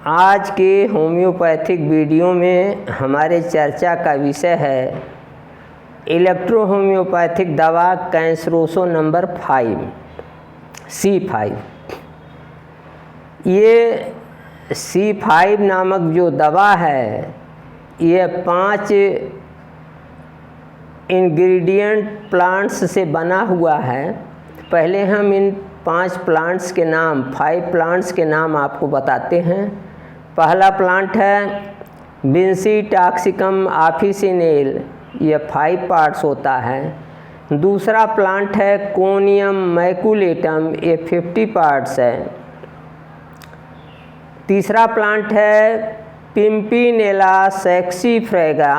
आज के homeopathic video में हमारे चर्चा का विषय है इलेक्ट्रो होम्योपैथिक दवा कैंसरोसो नंबर 5 C5। ये C5 नामक जो दवा है ये 5 इंग्रेडिएंट प्लांट्स से बना हुआ है। पहले हम इन 5 प्लांट्स के नाम 5 प्लांट्स के नाम आपको बताते हैं। पहला प्लांट है बिंसी टॉक्सिकम ऑफिसिनेल, ये 5 पार्ट्स होता है। दूसरा प्लांट है कोनियम मैकुलेटम, ये 50 पार्ट्स है। तीसरा प्लांट है पिम्पिनेला सेक्सीफ्रेगा,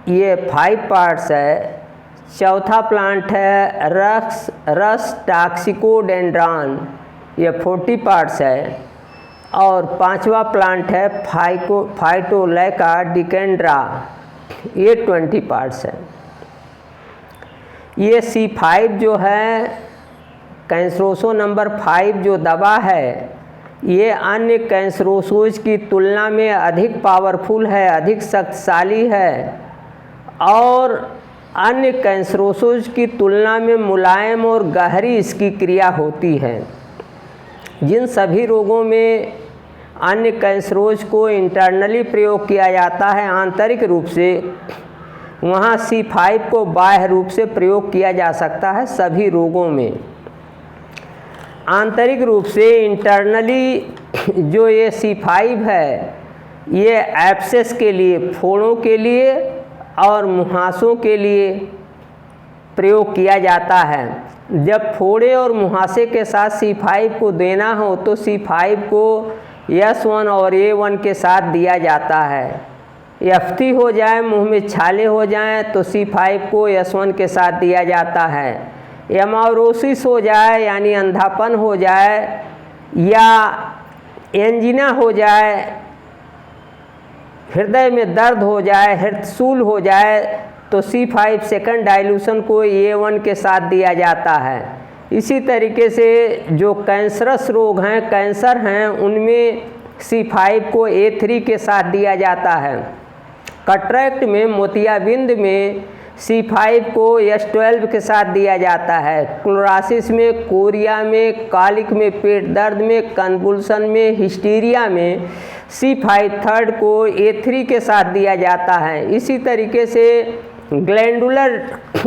ये 5 पार्ट्स है। चौथा प्लांट है रस टॉक्सिकोडेंड्रॉन, ये 40 पार्ट्स है। और पांचवा प्लांट है फाइटोलैका डिकेंड्रा, ये 20 पार्ट्स है। ये C5 जो है कैंसरोसो नंबर 5 जो दवा है ये अन्य कैंसरोसोज की तुलना में अधिक पावरफुल है, अधिक शक्तिशाली है और अन्य कैंसरोसोज की तुलना में मुलायम और गहरी इसकी क्रिया होती है। जिन सभी रोगों में अन्य कैंसरोज को इंटरनली प्रयोग किया जाता है आंतरिक रूप से, वहाँ C5 को बाह्य रूप से प्रयोग किया जा सकता है। सभी रोगों में आंतरिक रूप से इंटरनली जो ये C5 है ये एब्सेस के लिए, फोड़ों के लिए और मुहासों के लिए प्रयोग किया जाता है। जब फोड़े और मुहासे के साथ C5 को देना हो तो C5 को S1 और A1 के साथ दिया जाता है। यफ्ती हो जाए, मुंह में छाले हो जाएं तो C5 को S1 के साथ दिया जाता है। एमारोसिस हो जाए यानी अंधापन हो जाए या एंजिना हो जाए, हृदय में दर्द हो जाए, हृदयशूल हो जाए तो C5 सेकंड डाइल्यूशन को A1 के साथ दिया जाता है। इसी तरीके से जो कैंसरस रोग हैं, कैंसर हैं, उनमें C5 को A3 के साथ दिया जाता है। कटरैक्ट में, मोतियाबिंद में C5 को S12 के साथ दिया जाता है। क्लोरासिस में, कोरिया में, कालिक में, पेट दर्द में, कन्वुल्सन में, हिस्टीरिया में C5 थर्ड को A3 के साथ दिया जाता है। इसी तरीके से ग्लैंडुलर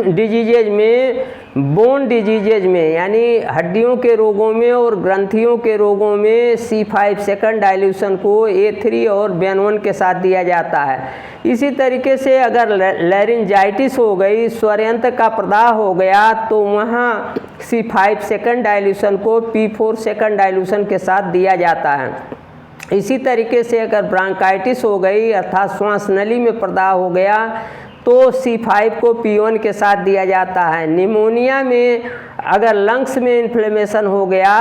डिजीजेज में, बोन डिजीजेज में यानी हड्डियों के रोगों में और ग्रंथियों के रोगों में C5 सेकंड डाइल्यूशन को A3 और बेन1 के साथ दिया जाता है। इसी तरीके से अगर लैरिंजाइटिस हो गई, स्वरयंत्र का प्रदाह हो गया तो वहाँ C5 सेकंड डाइल्यूशन को P4 सेकंड डाइल्यूशन के साथ दिया जाता है। इसी तरीके से अगर ब्रांकाइटिस हो गई अर्थात श्वास नली में प्रदाह हो गया तो C5 को P1 के साथ दिया जाता है। निमोनिया में अगर लंग्स में इन्फ्लेमेशन हो गया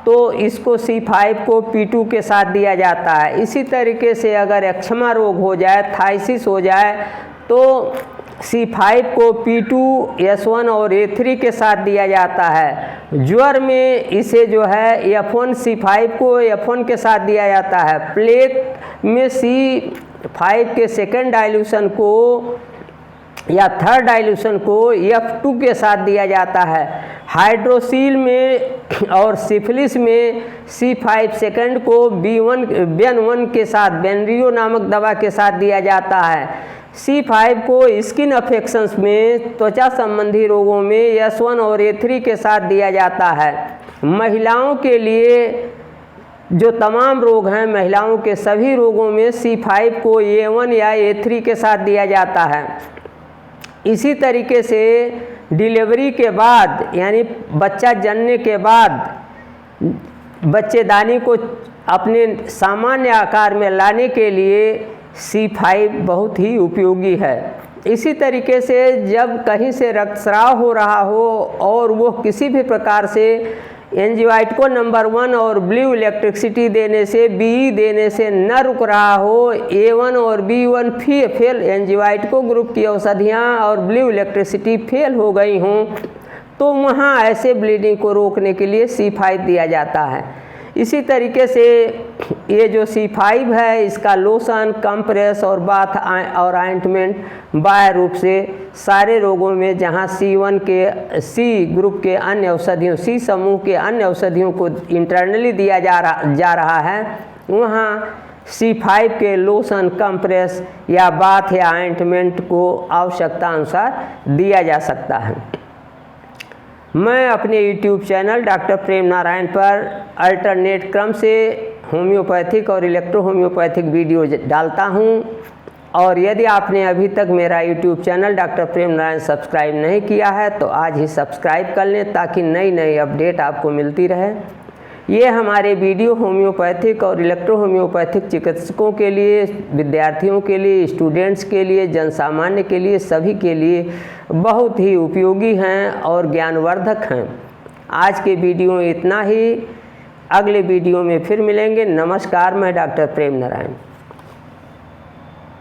तो इसको C5 को P2 के साथ दिया जाता है। इसी तरीके से अगर एक्जिमा रोग हो जाए, थाइसिस हो जाए तो C5 को P2, S1 और A3 के साथ दिया जाता है। ज्वर में इसे जो है F1 C5 को F1 के साथ दिया जाता है। प्लेग में C5 के सेकेंड डाइल्यूशन को या थर्ड डाइल्यूशन को F2 के साथ दिया जाता है। हाइड्रोसील में और सिफिलिस में C5 सेकंड को बेन1 के साथ, बेनरियो नामक दवा के साथ दिया जाता है। C5 को स्किन अफेक्शंस में, त्वचा संबंधी रोगों में S1 और A3 के साथ दिया जाता है। महिलाओं के लिए जो तमाम रोग हैं, महिलाओं के सभी रोगों में C5 को A1 या A3 के साथ दिया जाता है। इसी तरीके से डिलीवरी के बाद यानी बच्चा जन्मने के बाद बच्चेदानी को अपने सामान्य आकार में लाने के लिए C5 बहुत ही उपयोगी है। इसी तरीके से जब कहीं से रक्तस्राव हो रहा हो और वो किसी भी प्रकार से एंजियोइटिको नंबर 1 और ब्लू इलेक्ट्रिसिटी देने से, BE देने से न रुक रहा हो, A1 और B1 फेल, एंजियोइटिको ग्रुप की औषधियाँ और ब्लू इलेक्ट्रिसिटी फेल हो गई हों तो वहाँ ऐसे ब्लीडिंग को रोकने के लिए C5 दिया जाता है। इसी तरीके से ये जो C5 है इसका लोशन, कंप्रेस और बाथ और ऑइंटमेंट बाह्य रूप से सारे रोगों में जहाँ C1 के C ग्रुप के अन्य औषधियों, C समूह के अन्य औषधियों को इंटरनली दिया जा रहा है, वहाँ C5 के लोशन, कंप्रेस या बाथ या ऑइंटमेंट को आवश्यकता अनुसार दिया जा सकता है। मैं अपने YouTube चैनल डॉक्टर प्रेम नारायण पर अल्टरनेट क्रम से होम्योपैथिक और इलेक्ट्रो होम्योपैथिक वीडियो डालता हूं, और यदि आपने अभी तक मेरा YouTube चैनल डॉक्टर प्रेम नारायण सब्सक्राइब नहीं किया है तो आज ही सब्सक्राइब कर लें ताकि नई नई अपडेट आपको मिलती रहे। ये हमारे वीडियो होम्योपैथिक और इलेक्ट्रो होम्योपैथिक चिकित्सकों के लिए, विद्यार्थियों के लिए, स्टूडेंट्स के लिए, जनसामान्य के लिए, सभी के लिए बहुत ही उपयोगी हैं और ज्ञानवर्धक हैं। आज के वीडियो में इतना ही। अगले वीडियो में फिर मिलेंगे। नमस्कार, मैं डॉक्टर प्रेम नारायण।